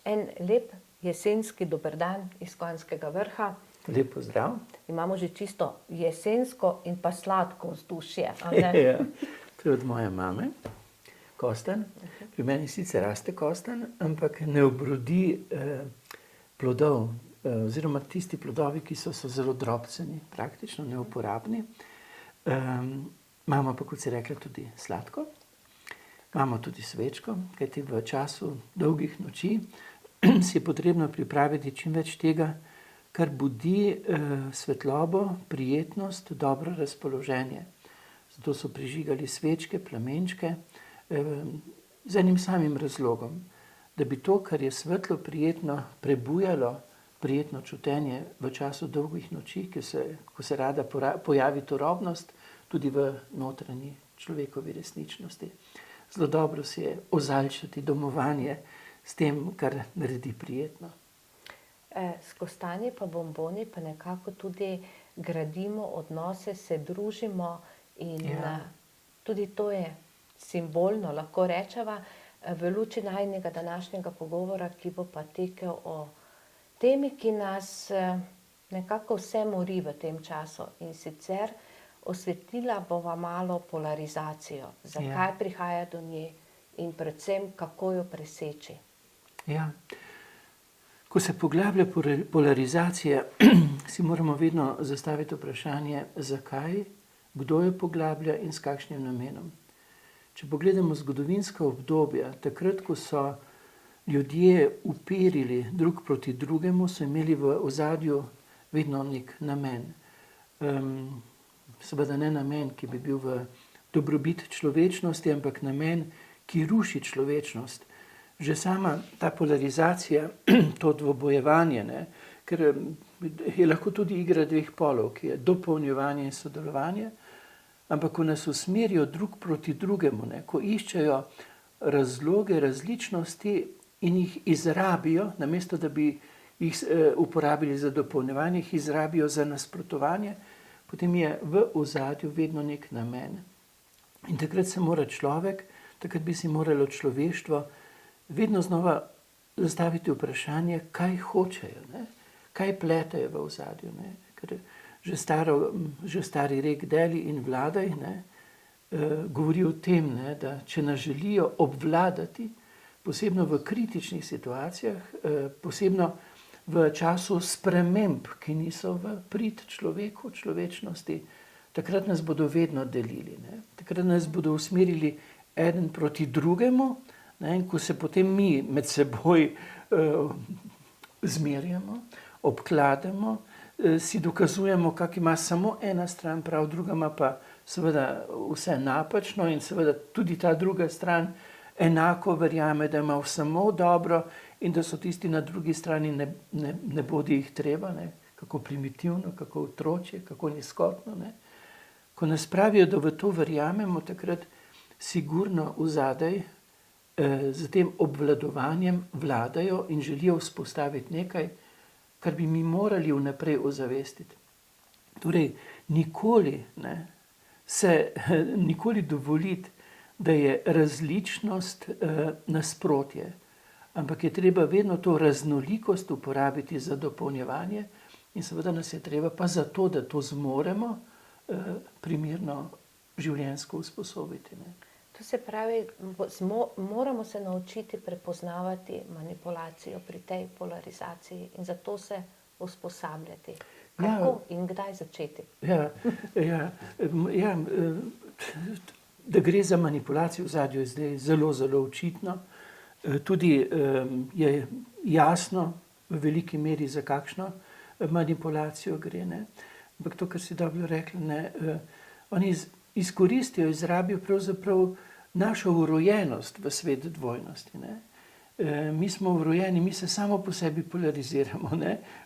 En lep jesenski dober dan iz Konjskega Vrha. Lep pozdrav. Imamo že čisto jesensko in pa sladko vzdušje. Ja, to je od moje mame, kostanj. Pri meni sicer raste kostanj, ampak ne obrodi plodov, oziroma tisti plodovi, ki so zelo drobceni, praktično neuporabni. Imamo pa, kot si rekla, tudi sladko. Imamo tudi svečko, kajti v času dolgih noči si je potrebno pripraviti čim več tega, kar budi svetlobo, prijetnost, dobro razpoloženje. Zato so prižigali svečke, plamenčke, z enim samim razlogom, da bi to, kar je svetlo, prijetno, prebujalo prijetno čutenje v času dolgih noči, ko se rada pojavi turobnost, tudi v notranji človekovi resničnosti. Zelo dobro si je ozaljšati domovanje s tem, kar naredi prijetno. S kostanji pa bomboni pa nekako tudi gradimo odnose, se družimo in tudi to je simbolno, lahko rečeva, v luči najinega današnjega pogovora, ki bo pa tekel o temi, ki nas nekako vse mori v tem času, in sicer osvetlila bova malo polarizacijo, zakaj prihaja do nje in predvsem, kako jo preseči. Ja. Ko se poglablja polarizacija, si moramo vedno zastaviti vprašanje, zakaj, kdo jo poglablja in s kakšnim namenom. Če pogledamo zgodovinska obdobja, takrat, ko so ljudje uperili drug proti drugemu, so imeli v ozadju vedno nek namen. Seveda ne namen, ki bi bil v dobrobit človečnosti, ampak namen, ki ruši človečnost. Že sama ta polarizacija, to dvobojevanje, ker je lahko tudi igra dveh polov, ki je dopolnjevanje in sodelovanje, ampak ko nas usmerijo drug proti drugemu, ko iščejo razloge, različnosti in jih izrabijo, namesto da bi jih uporabili za dopolnjevanje, jih izrabijo za nasprotovanje, potem je v ozadju vedno nek namen. In takrat se mora človek, takrat bi si moralo človeštvo vedno znova zastaviti vprašanje, kaj hočejo, kaj pletajo v ozadju. Ker že stari rek deli in vladaj govori o tem, da če nas želijo obvladati, posebno v kritičnih situacijah, posebno v času sprememb, ki niso v prid človeku, človečnosti, takrat nas bodo vedno delili. Takrat nas bodo usmerili eden proti drugemu, in ko se potem mi med seboj zmerjamo, obkladamo, si dokazujemo, kak ima samo ena stran prav, druga ima pa seveda vse napačno in seveda tudi ta druga stran enako verjame, da ima samo dobro in da so tisti na drugi strani ne bodi jih treba, kako primitivno, kako otročje, kako nizkotno. Ko nas pravijo, da v to verjamemo, takrat sigurno vzadej z tem obvladovanjem vladajo in želijo vzpostaviti nekaj, kar bi mi morali vnaprej ozavestiti. Torej, nikoli dovoliti, da je različnost nasprotje, ampak je treba vedno to raznolikost uporabiti za dopolnjevanje in seveda nas je treba pa zato, da to zmoremo, primerno življenjsko usposobiti. To se pravi, moramo se naučiti prepoznavati manipulacijo pri tej polarizaciji in zato se usposabljati. Kako in kdaj začeti? Da gre za manipulacijo v ozadju je zdaj zelo, zelo očitno. Tudi je jasno v veliki meri, za kakšno manipulacijo gre. Ampak to, kar si dobro rekla, oni izkoristijo, izrabijo pravzaprav našo vrojenost v svet dvojnosti. Mi smo vrojeni, mi se samo po sebi polariziramo.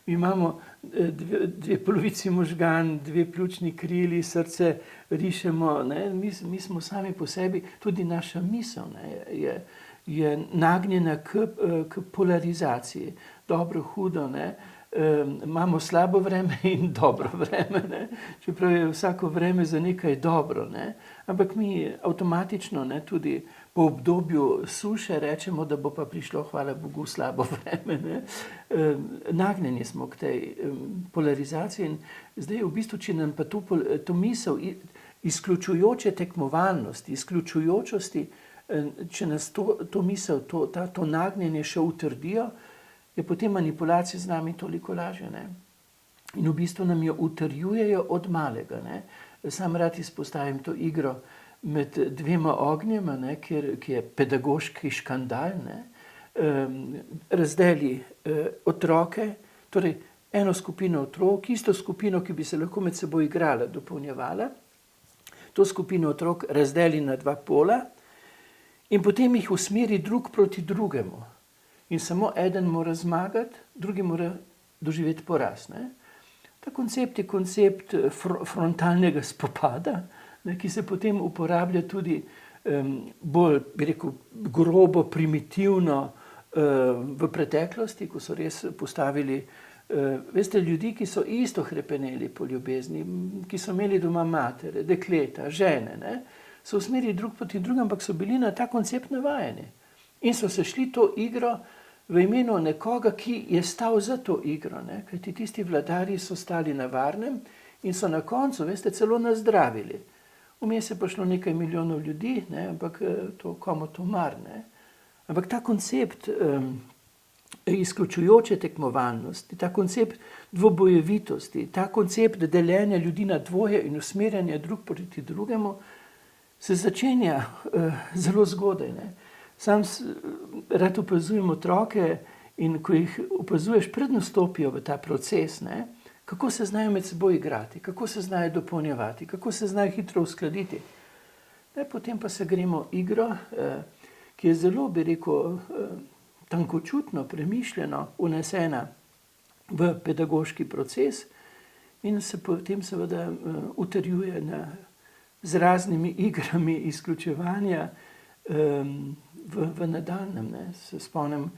Mi imamo dve polovici možgan, dve pljučni krili, srce rišemo. Mi smo sami po sebi, tudi naša misel je nagnjena k polarizaciji. Dobro, hudo, imamo slabo vreme in dobro vreme, čeprav je vsako vreme za nekaj dobro. Ampak mi avtomatično tudi po obdobju suše rečemo, da bo pa prišlo, hvala Bogu, slabo vreme. Ne? Nagnjeni smo k tej polarizaciji in zdaj v bistvu, če nam pa to misel izključujoče tekmovalnosti, izključujočosti, če nas to misel, to nagnjenje še utrdijo, je potem manipulacija z nami toliko lažje. Ne? In v bistvu nam jo utrjujejo od malega. Ne? Sam rad izpostavim to igro med dvema ognjema, ne, ki je pedagoški škandal, ne, razdeli otroke, torej eno skupino otrok, isto skupino, ki bi se lahko med seboj igrala, dopolnjevala, to skupino otrok razdeli na dva pola in potem jih usmeri drug proti drugemu. In samo eden mora zmagati, drugi mora doživeti poraz. Ne. Ta koncept je koncept frontalnega spopada, ki se potem uporablja tudi bolj, bi rekel, grobo, primitivno v preteklosti, ko so res postavili, veste, ljudi, ki so isto hrepeneli po ljubezni, ki so imeli doma matere, dekleta, žene, ne, so usmerili drug proti drugem, ampak so bili na ta koncept navajeni. In so se šli to igro v imenu nekoga, ki je stal za to igro, ne, kajti tisti vladarji so stali na varnem in so na koncu, veste, celo nazdravili. Vmes je prišlo nekaj milijonov ljudi, ne, ampak komu to mar. Ne. Ampak ta koncept izključujoče tekmovalnosti, ta koncept dvobojevitosti, ta koncept deljenja ljudi na dvoje in usmerjanja drug proti drugemu se začenja zelo zgodaj. Ne. Sam rad opazujem otroke in ko jih opazuješ, predno stopijo v ta proces, ne, kako se znajo med seboj igrati, kako se znajo dopolnjevati, kako se znajo hitro uskladiti. Potem pa se gremo igro, ki je zelo, bi rekel, tankočutno, premišljeno unesena v pedagoški proces in se potem seveda utrjuje z raznimi igrami izključevanja v nadaljnjem. Ne. Se spomnim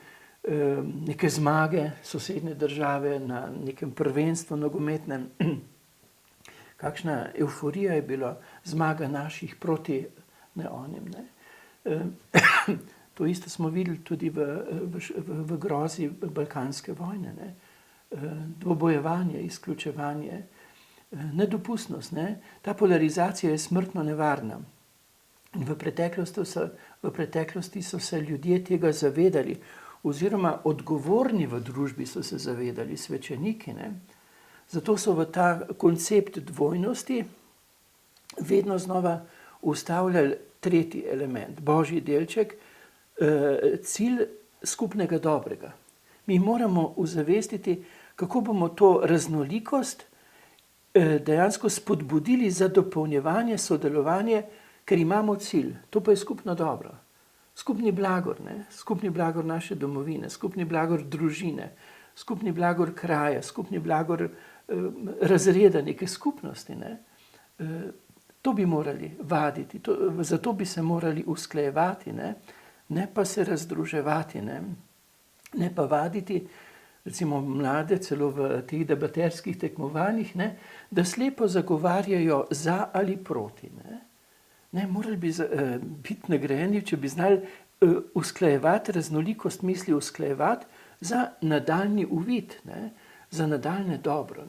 neke zmage sosednje države na nekem prvenstvu nogometnem. Kakšna evforija je bila zmaga naših proti onim. Ne. To isto smo videli tudi v grozi balkanske vojne. Ne. Dvobojevanje, izključevanje, nedopustnost. Ne. Ta polarizacija je smrtno nevarna. V preteklosti so se ljudje tega zavedali, oziroma odgovorni v družbi so se zavedali, svečeniki. Ne? Zato so v ta koncept dvojnosti vedno znova ustavljali tretji element, božji delček, cilj skupnega dobrega. Mi moramo uzavestiti, kako bomo to raznolikost dejansko spodbudili za dopolnjevanje, sodelovanje, ker imamo cilj, to pa je skupno dobro. Skupni blagor, ne? Skupni blagor naše domovine, skupni blagor družine, skupni blagor kraja, skupni blagor razreda neke skupnosti. Ne? To bi morali vaditi, zato bi se morali usklajevati, ne pa se razdruževati, ne pa vaditi, recimo mlade, celo v teh debaterskih tekmovanjih, da slepo zagovarjajo za ali proti. Ne, morali bi biti nagrajeni, če bi znali usklajevati, raznolikost misli usklajevati za nadaljni uvid, za nadaljne dobro.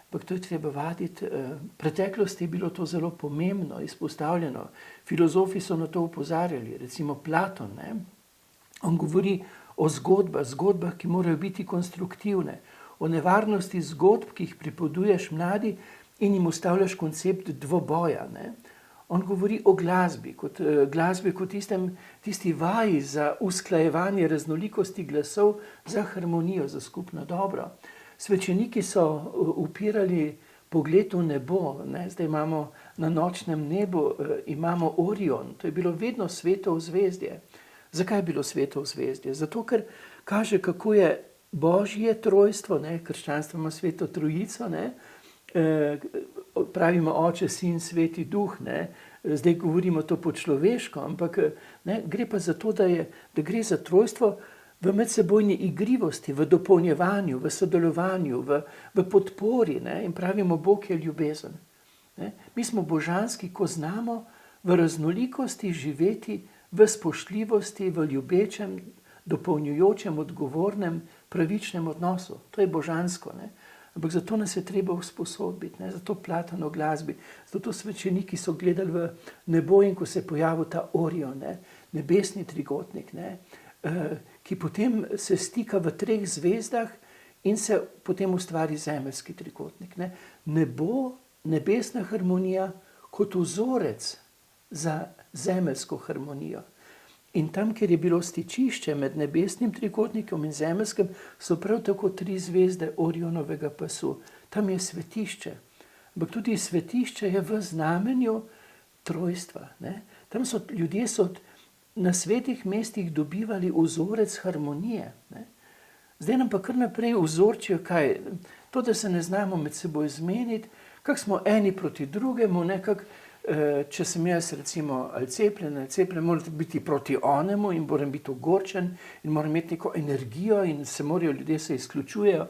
Ampak to je treba vaditi. V preteklosti je bilo to zelo pomembno, izpostavljeno. Filozofi so na to opozarjali, recimo Platon. On govori o zgodbah, ki morajo biti konstruktivne, o nevarnosti zgodb, ki jih pripoveduješ mladi in jim ustavljaš koncept dvoboja. On govori o glasbi kot tisti vaji za usklajevanje raznolikosti glasov, za harmonijo, za skupno dobro. Svečeniki so upirali pogled v nebo. Zdaj imamo na nočnem nebu imamo Orion, to je bilo vedno sveto zvezdje. Zakaj je bilo sveto zvezdje? Zato, ker kaže, kako je Božje trojstvo, krščanstvo ima sveto trojico, pravimo Oče, Sin, Sveti Duh, zdaj govorimo to po človeško, ampak gre pa za to, da gre za trojstvo v medsebojni igrivosti, v dopolnjevanju, v sodelovanju, v podpori, in pravimo, Bog je ljubezen. Mi smo božanski, ko znamo v raznolikosti živeti v spoštljivosti, v ljubečem, dopolnjujočem, odgovornem, pravičnem odnosu. To je božansko, ne? Ampak zato nas je treba usposobiti, ne? Zato Platon o glasbi, zato svečeniki so gledali v nebo in ko se je pojavil ta Orion, ne? Nebesni trikotnik, ne? Ki potem se stika v 3 zvezdah in se potem ustvari zemeljski trikotnik. Ne? Nebo, nebesna harmonija kot vzorec za zemeljsko harmonijo. In tam, kjer je bilo stičišče med nebesnim trikotnikom in zemeljskim, so prav tako 3 zvezde Orionovega pasu. Tam je svetišče. Ampak tudi svetišče je v znamenju trojstva. Ne? Tam so ljudje na svetih mestih dobivali vzorec harmonije. Ne? Zdaj nam pa kar naprej vzorčijo, kaj? To, da se ne znamo med seboj zmeniti, kak smo eni proti drugemu, nekak, če sem jaz recimo ali cepljen, moram biti proti onemu in moram biti ogorčen in moram imeti neko energijo in ljudje se izključujejo.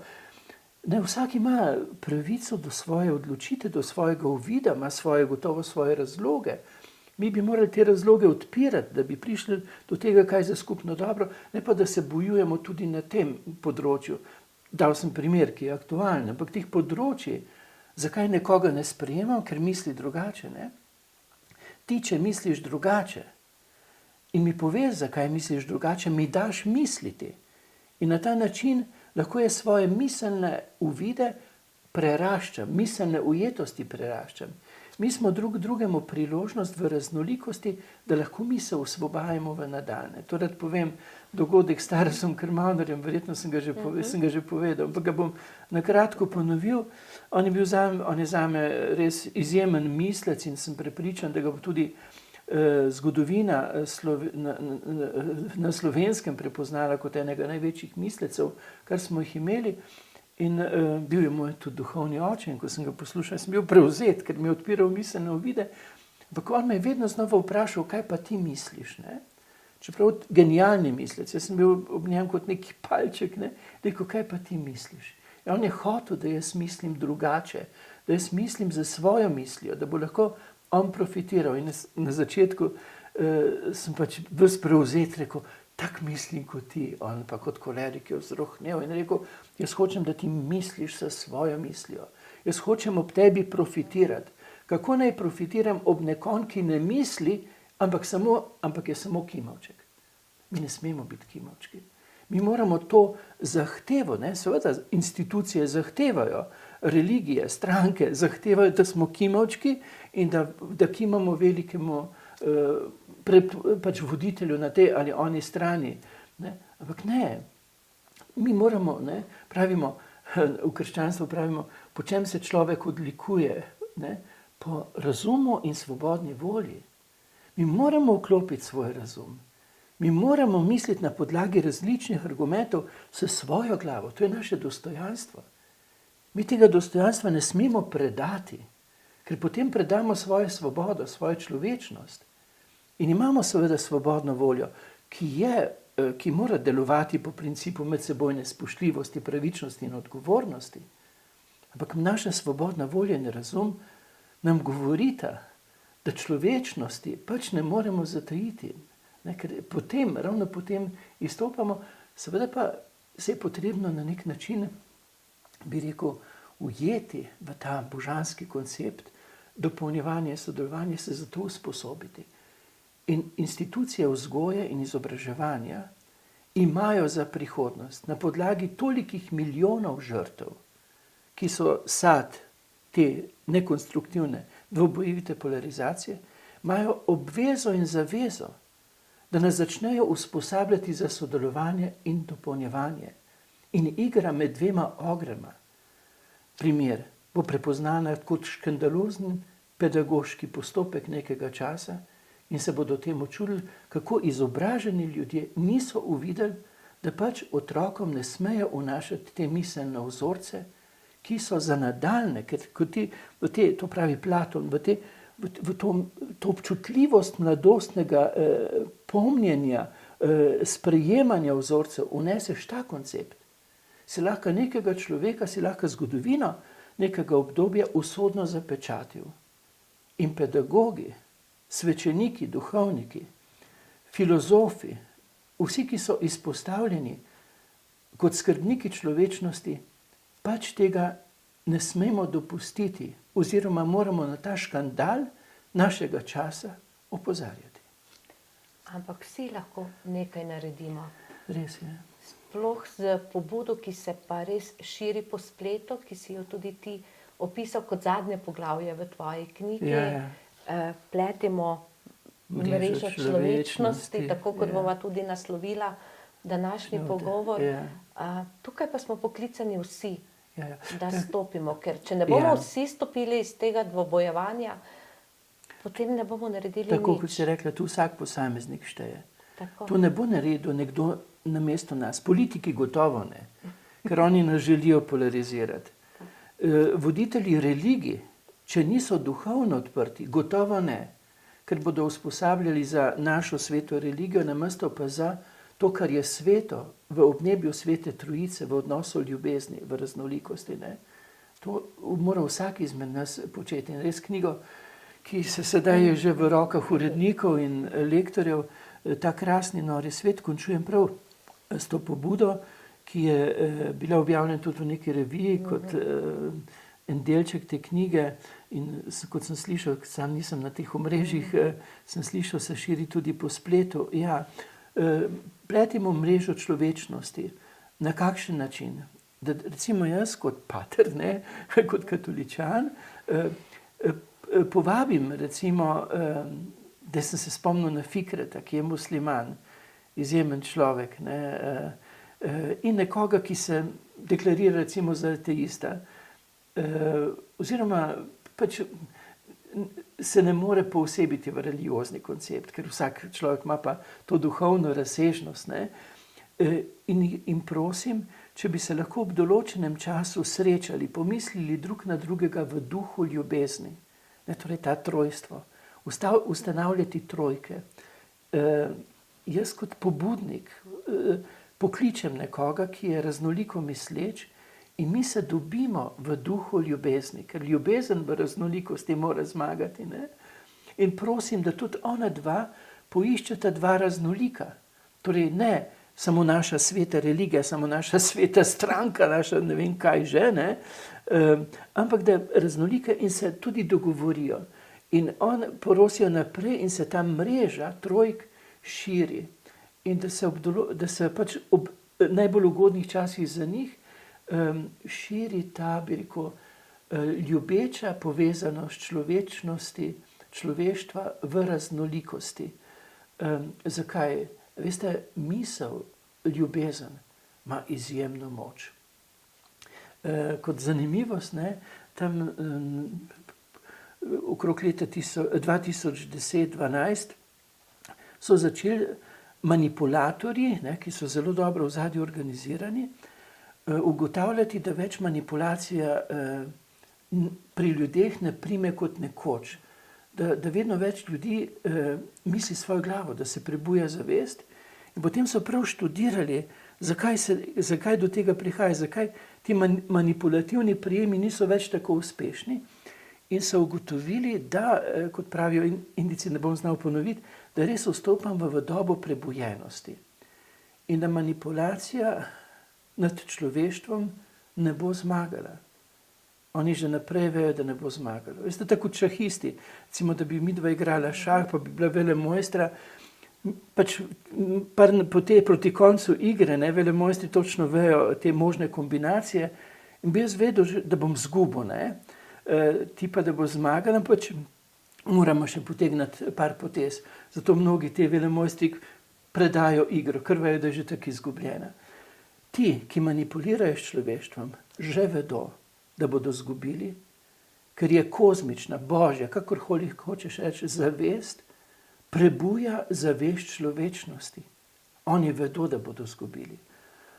Ne, vsak ima pravico do svoje odločitve, do svojega uvida, ima gotovo svoje razloge. Mi bi morali te razloge odpirati, da bi prišli do tega, kaj je za skupno dobro, ne pa da se bojujemo tudi na tem področju. Dal sem primer, ki je aktualen, ampak teh področji, zakaj nekoga ne sprejemam, ker misli drugače, ne? Ti, če misliš drugače in mi poveš, zakaj misliš drugače, mi daš misliti. In na ta način lahko je svoje miselne uvide preraščam, miselne ujetosti preraščam. Mi smo drugemu priložnost v raznolikosti, da lahko mi se osvobajamo v nadaljne. To rad povem dogodek s Taresom Krmavnerjem, verjetno sem ga že povedal, ampak ga bom na kratko ponovil. On je zame res izjemen mislec in sem prepričan, da ga bo tudi zgodovina na Slovenskem prepoznala kot enega največjih mislecev, kar smo jih imeli. In bil je moj tudi duhovni oče in ko sem ga poslušal, sem bil prevzet, ker mi je odpiral miselne uvide. Ampak on me je vedno znova vprašal, kaj pa ti misliš, ne? Čeprav genialni mislec, jaz sem bil ob njem kot neki palček, ne? Rekel, kaj pa ti misliš? In on je hotel, da jaz mislim drugače, da jaz mislim za svojo mislijo, da bo lahko on profitiral. In na začetku sem pač ves prevzet, rekel, tak mislim kot ti, on pa kot kolerik je vzrohnel in rekel, jaz hočem, da ti misliš sa svojo mislijo. Jaz hočem ob tebi profitirati. Kako naj profitiram ob nekom, ki ne misli, ampak je samo kimavček. Mi ne smemo biti kimavčki. Mi moramo to zahtevo, ne? Seveda institucije zahtevajo, religije, stranke zahtevajo, da smo kimavčki in da kimamo velikemu pač voditelju na tej ali oni strani. Ne? Ampak ne, mi moramo, ne, pravimo, v krščanstvu pravimo, po čem se človek odlikuje, ne? Po razumu in svobodni volji. Mi moramo vklopiti svoj razum. Mi moramo misliti na podlagi različnih argumentov s svojo glavo. To je naše dostojanstvo. Mi tega dostojanstva ne smemo predati, ker potem predamo svojo svobodo, svojo človečnost. In imamo seveda svobodno voljo, ki mora delovati po principu medsebojne spoštljivosti, pravičnosti in odgovornosti. Ampak naša svobodna volja in razum nam govorita, da človečnosti pač ne moremo zatajiti. Ne, ker ravno potem izstopamo, seveda pa se je potrebno na nek način, bi rekel, ujeti v ta božanski koncept, dopolnjevanje, sodelovanje, se za to usposobiti. In institucije vzgoje in izobraževanja imajo za prihodnost na podlagi tolikih milijonov žrtev, ki so sad te nekonstruktivne, dvobojevite polarizacije, imajo obvezo in zavezo, da nas začnejo usposabljati za sodelovanje in dopolnjevanje. In igra med dvema ogrema, primer, bo prepoznana kot škandalozen pedagoški postopek nekega časa in se bodo temu čudili, kako izobraženi ljudje niso uvideli, da pač otrokom ne smejo vnašati te miselne vzorce, ki so za nadaljne, ker to pravi Platon, v to občutljivost mladostnega pomnjenja, sprejemanja vzorcev, vneseš ta koncept. Si lahko nekega človeka, si lahko zgodovino nekega obdobja usodno zapečatil. In pedagogi, svečeniki, duhovniki, filozofi, vsi, ki so izpostavljeni kot skrbniki človečnosti, pač tega ne smemo dopustiti oziroma moramo na ta škandal našega časa opozarjati. Ampak vsi lahko nekaj naredimo. Res je. Sploh z pobudo, ki se pa res širi po spletu, ki si jo tudi ti opisal kot zadnje poglavje v tvoji knjigi. Pletimo mrežo človečnosti, tako kot bova tudi naslovila današnji pogovor. Tukaj pa smo poklicani vsi, da stopimo, ker če ne bomo vsi stopili iz tega dvobojevanja, potem ne bomo naredili nič. Tako kot si rekla, tu vsak posameznik šteje. To ne bo naredil nekdo namesto nas. Politiki gotovo ne, ker oni nas želijo polarizirati. Voditelji religij, če niso duhovno odprti, gotovo ne, ker bodo usposabljali za našo sveto religijo, namesto pa za to, kar je sveto v obnebju Svete Trojice, v odnosu ljubezni, v raznolikosti. Ne? To mora vsak izmed nas početi. In res knjigo, ki se sedaj je že v rokah urednikov in lektorjev, Ta krasni nori svet, končujem prav s to pobudo, ki je bila objavljena tudi v neki reviji kot en delček te knjige. In kot sem slišal, sam nisem na teh omrežjih, sem slišal, se širi tudi po spletu. Ja, pletimo mrežo človečnosti. Na kakšen način? Da recimo jaz kot pater, ne, kot katoličan, povabim recimo, da sem se spomnil na Fikreta, ki je musliman, izjemen človek, ne, in nekoga, ki se deklarira recimo za ateista, oziroma pač se ne more poosebiti v religiozni koncept, ker vsak človek ima pa to duhovno razsežnost. Ne, in prosim, če bi se lahko ob določenem času srečali, pomislili drug na drugega v duhu ljubezni, ne, torej ta trojstvo, ustanavljati trojke. Jaz kot pobudnik pokličem nekoga, ki je raznoliko misleč, in mi se dobimo v duhu ljubezni, ker ljubezen v raznolikosti mora zmagati. Ne? In prosim, da tudi ona dva poiščeta dva raznolika. Torej ne samo naša sveta religija, samo naša sveta stranka, naša ne vem kaj že, ne? Ampak da raznolike in se tudi dogovorijo. In on porosijo naprej in se ta mreža trojk širi. In da se pač ob najbolj ugodnih časih za njih širi ta, bi rekel, ljubeča povezanost človečnosti, človeštva v raznolikosti. Zakaj? Veste, misel, ljubezen ima izjemno moč. Kot zanimivost, ne, tam okrog leta 2010-2012 so začeli manipulatorji, ne, ki so zelo dobro v ozadju organizirani, ugotavljati, da več manipulacija pri ljudeh ne prime kot nekoč. Da vedno več ljudi misli svojo glavo, da se prebuja zavest. In potem so prav študirali, zakaj do tega prihaja, zakaj ti manipulativni prijemi niso več tako uspešni. In so ugotovili, da, kot pravijo Indijci, ne bom znal ponoviti, da res vstopamo v dobo prebujenosti. In da manipulacija nad človeštvom ne bo zmagala. Oni že naprej vejo, da ne bo zmagala. Veste, tako kot šahisti, recimo, da bi midva igrala šah, pa bi bila velemojstra, pač proti koncu igre, ne, velemojstri točno vejo te možne kombinacije, in bi jaz vedel, da bom zgubil, ne. Ti pa, da bo zmagala, pač moramo še potegniti par potez. Zato mnogi te velemojstri predajo igro, ker vejo, da je že tako izgubljena. Ti, ki manipulirajo s človeštvom, že vedo, da bodo zgubili, ker je kozmična, božja, kakor hočeš reči, zavest, prebuja zavest človečnosti. Oni vedo, da bodo zgubili.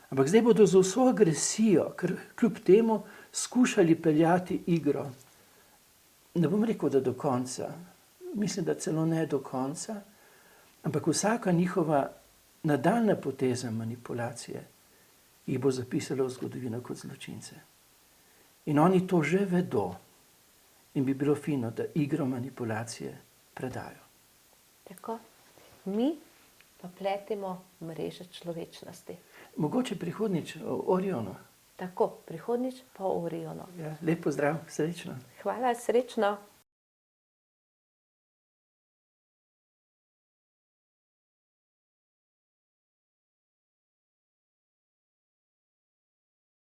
Ampak zdaj bodo z vso agresijo, ker kljub temu skušali peljati igro. Ne bom rekel, da do konca, mislim, da celo ne do konca, ampak vsaka njihova nadaljna poteza manipulacije jih bo zapisala v zgodovino kot zločince. In oni to že vedo. In bi bilo fino, da igro manipulacije predajo. Tako. Mi pa pletemo mreže človečnosti. Mogoče prihodnjič o Orionu. Tako, prihodnjič pa o Orionu. Ja, lep pozdrav, srečno. Hvala, srečno.